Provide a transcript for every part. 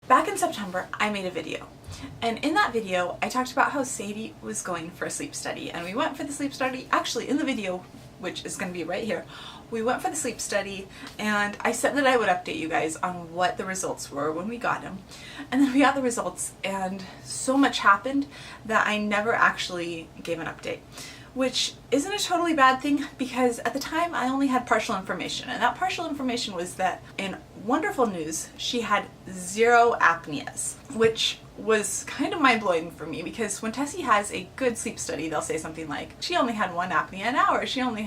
Back in September, I made a video. And in that video, I talked about how Sadie was going for a sleep study. And we went for the sleep study, actually in the video, which is going to be right here, we went for the sleep study and I said that I would update you guys on what the results were when we got them. And then we got the results and so much happened that I never actually gave an update. Which isn't a totally bad thing because at the time I only had partial information, and that partial information was that in wonderful news she had 0 apneas, which was kind of mind-blowing for me because when Tessie has a good sleep study they'll say something like she only had 1 apnea an hour, she only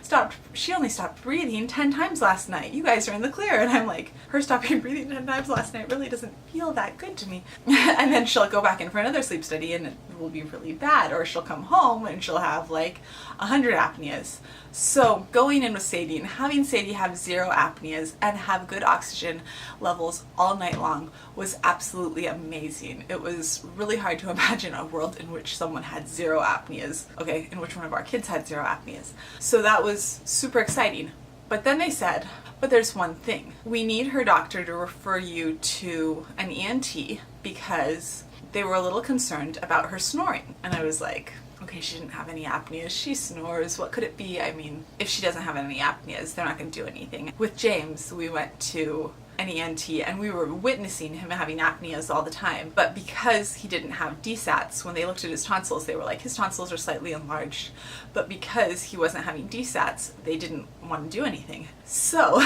stopped breathing 10 times last night, you guys are in the clear, and I'm like, her stopping breathing 10 times last night really doesn't feel that good to me. And then she'll go back in for another sleep study and it will be really bad, or she'll come home and she'll have like 100 apneas. So going in with Sadie and having Sadie have 0 apneas and have good oxygen levels all night long was absolutely amazing. It was really hard to imagine a world in which someone had 0 apneas. Okay, in which one of our kids had 0 apneas. So that was super exciting. But then they said, but there's one thing. We need her doctor to refer you to an ENT because they were a little concerned about her snoring. And I was like, okay, she didn't have any apneas, she snores, what could it be? I mean, if she doesn't have any apneas, they're not going to do anything. With James, we went to an ENT and we were witnessing him having apneas all the time, but because he didn't have DSATs, when they looked at his tonsils, they were like, his tonsils are slightly enlarged, but because he wasn't having DSATs, they didn't want to do anything. So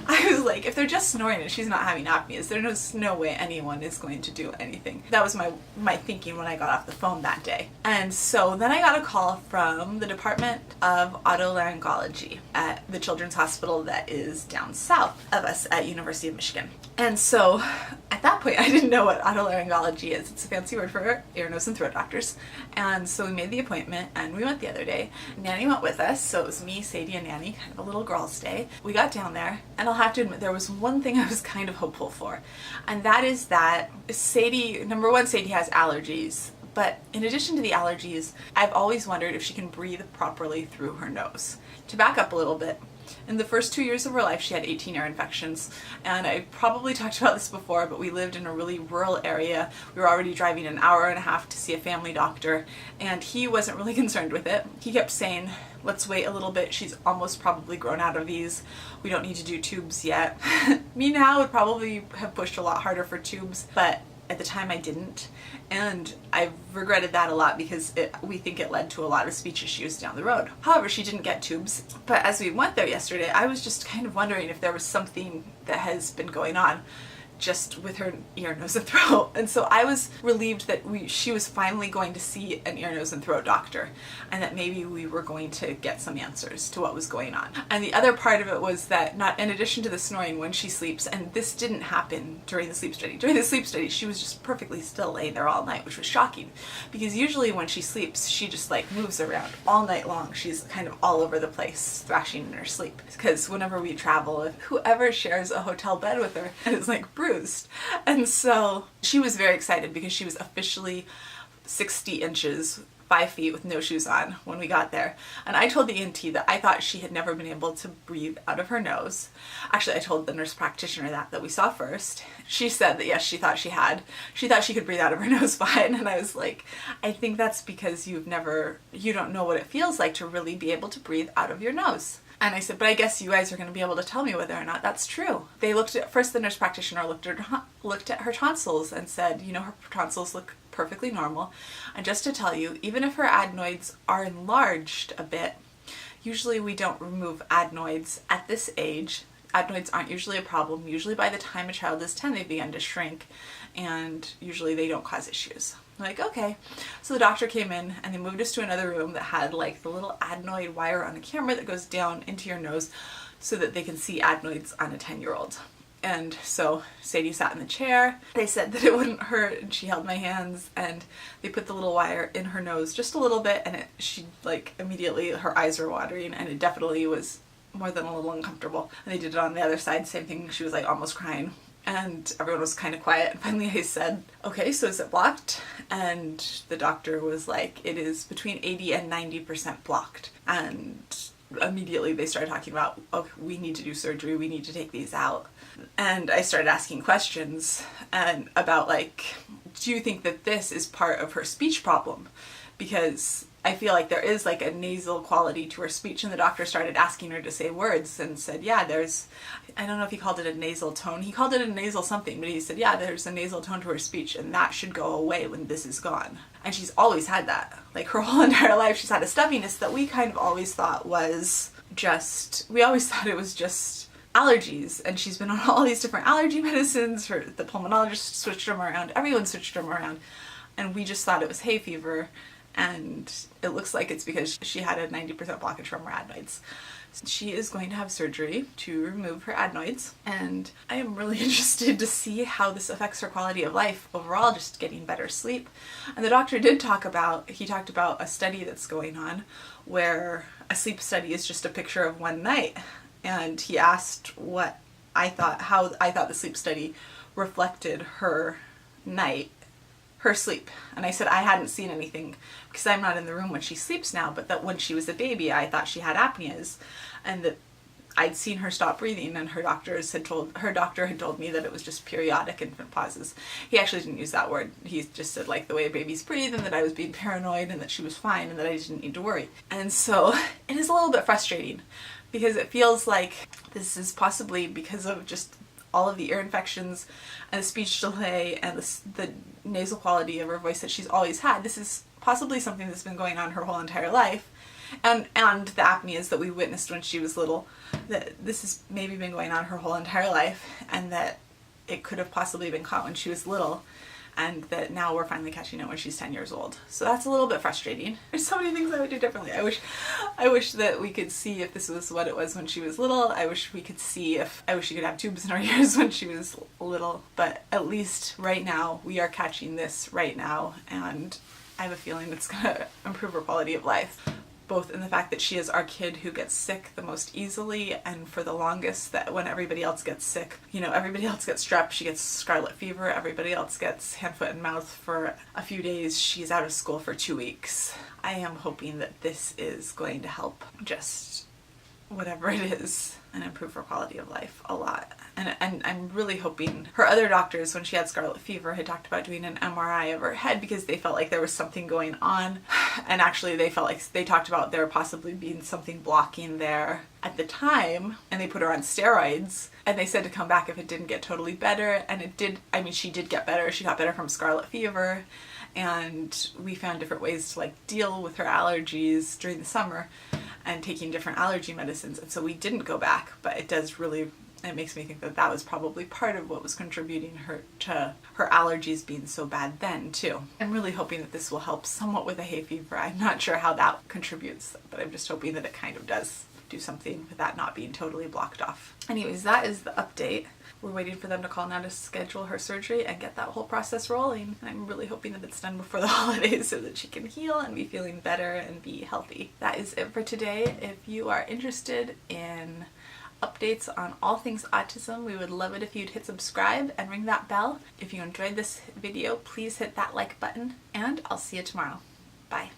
I was like, if they're just snoring and she's not having apneas, there's no way anyone is going to do anything. That was my thinking when I got off the phone that day. And so then I got a call from the Department of Otolaryngology at the children's hospital that is down south of us at University of Michigan. And so at that point I didn't know what otolaryngology is. It's a fancy word for ear, nose, and throat doctors. And so we made the appointment and we went the other day. Nanny went with us, so it was me, Sadie, and Nanny, kind of a little girls' day. We got down there and I'll have to admit there was one thing I was kind of hopeful for, and that is that Sadie, number one, Sadie has allergies, but in addition to the allergies, I've always wondered if she can breathe properly through her nose. To back up a little bit, in the first 2 years of her life she had 18 ear infections, and I probably talked about this before, but we lived in a really rural area. We were already driving an hour and a half to see a family doctor, and he wasn't really concerned with it. He kept saying, let's wait a little bit, she's almost probably grown out of these, we don't need to do tubes yet. Me now would probably have pushed a lot harder for tubes, but at the time I didn't, and I've regretted that a lot because we think it led to a lot of speech issues down the road. However, she didn't get tubes, but as we went there yesterday, I was just kind of wondering if there was something that has been going on just with her ear, nose, and throat. And so I was relieved that she was finally going to see an ear, nose, and throat doctor, and that maybe we were going to get some answers to what was going on. And the other part of it was that, not in addition to the snoring when she sleeps, and this didn't happen during the sleep study. During the sleep study, she was just perfectly still laying there all night, which was shocking because usually when she sleeps, she just like moves around all night long. She's kind of all over the place, thrashing in her sleep. Because whenever we travel, whoever shares a hotel bed with her is like bruised. And so she was very excited because she was officially 60 inches, 5 feet with no shoes on when we got there. And I told the ENT that I thought she had never been able to breathe out of her nose. Actually, I told the nurse practitioner that we saw first. She said that yes, she thought she had. She thought she could breathe out of her nose fine. And I was like, I think that's because you don't know what it feels like to really be able to breathe out of your nose. And I said, but I guess you guys are going to be able to tell me whether or not that's true. They first the nurse practitioner looked at her tonsils and said, you know, her tonsils look perfectly normal. And just to tell you, even if her adenoids are enlarged a bit, usually we don't remove adenoids at this age. Adenoids aren't usually a problem. Usually by the time a child is 10, they begin to shrink, and usually they don't cause issues. I'm like, okay. So the doctor came in and they moved us to another room that had like the little adenoid wire on a camera that goes down into your nose so that they can see adenoids on a 10-year-old. And so Sadie sat in the chair. They said that it wouldn't hurt, and she held my hands, and they put the little wire in her nose just a little bit, and she like immediately, her eyes were watering, and it definitely was more than a little uncomfortable. And they did it on the other side, same thing. She was like almost crying, and everyone was kind of quiet. And finally I said, okay, so is it blocked? And the doctor was like, it is between 80 and 90% blocked. And immediately they started talking about, oh, we need to do surgery, we need to take these out. And I started asking questions and about like, do you think that this is part of her speech problem? Because I feel like there is like a nasal quality to her speech, and the doctor started asking her to say words and said, yeah, there's, I don't know if he called it a nasal tone, he called it a nasal something, but he said, yeah, there's a nasal tone to her speech and that should go away when this is gone. And she's always had that. Like her whole entire life she's had a stuffiness that we kind of always thought was just, we always thought it was just allergies, and she's been on all these different allergy medicines. The pulmonologist switched them around, everyone switched them around, and we just thought it was hay fever. And it looks like it's because she had a 90% blockage from her adenoids. She is going to have surgery to remove her adenoids, and I am really interested to see how this affects her quality of life overall, just getting better sleep. And the doctor did talked about a study that's going on where a sleep study is just a picture of one night, and he asked how I thought the sleep study reflected her sleep. And I said I hadn't seen anything because I'm not in the room when she sleeps now, but that when she was a baby I thought she had apneas, and that I'd seen her stop breathing, and her doctor had told me that it was just periodic infant pauses. He actually didn't use that word. He just said like the way babies breathe, and that I was being paranoid and that she was fine and that I didn't need to worry. And so it is a little bit frustrating because it feels like this is possibly because of just all of the ear infections and the speech delay and the nasal quality of her voice that she's always had. This is possibly something that's been going on her whole entire life. And the apneas that we witnessed when she was little, that this has maybe been going on her whole entire life, and that it could have possibly been caught when she was little, and that now we're finally catching it when she's 10 years old. So that's a little bit frustrating. There's so many things I would do differently. I wish that we could see if this was what it was when she was little. I wish she could have tubes in her ears when she was little. But at least right now, we are catching this right now, and I have a feeling it's gonna improve her quality of life. Both in the fact that she is our kid who gets sick the most easily, and for the longest, that when everybody else gets sick, everybody else gets strep, she gets scarlet fever, everybody else gets hand, foot, and mouth for a few days, she's out of school for 2 weeks. I am hoping that this is going to help just whatever it is and improve her quality of life a lot. And I'm really hoping her other doctors, when she had scarlet fever, had talked about doing an MRI of her head because they felt like there was something going on. And actually they felt like they talked about there possibly being something blocking there at the time, and they put her on steroids, and they said to come back if it didn't get totally better. And it did. I mean, she did get better. She got better from scarlet fever, and we found different ways to like deal with her allergies during the summer and taking different allergy medicines. And so we didn't go back, but it makes me think that that was probably part of what was contributing to her allergies being so bad then too. I'm really hoping that this will help somewhat with the hay fever. I'm not sure how that contributes, but I'm just hoping that it kind of does do something with that not being totally blocked off. Anyways, that is the update. We're waiting for them to call now to schedule her surgery and get that whole process rolling. And I'm really hoping that it's done before the holidays so that she can heal and be feeling better and be healthy. That is it for today. If you are interested in updates on all things autism, we would love it if you'd hit subscribe and ring that bell. If you enjoyed this video, please hit that like button, and I'll see you tomorrow. Bye.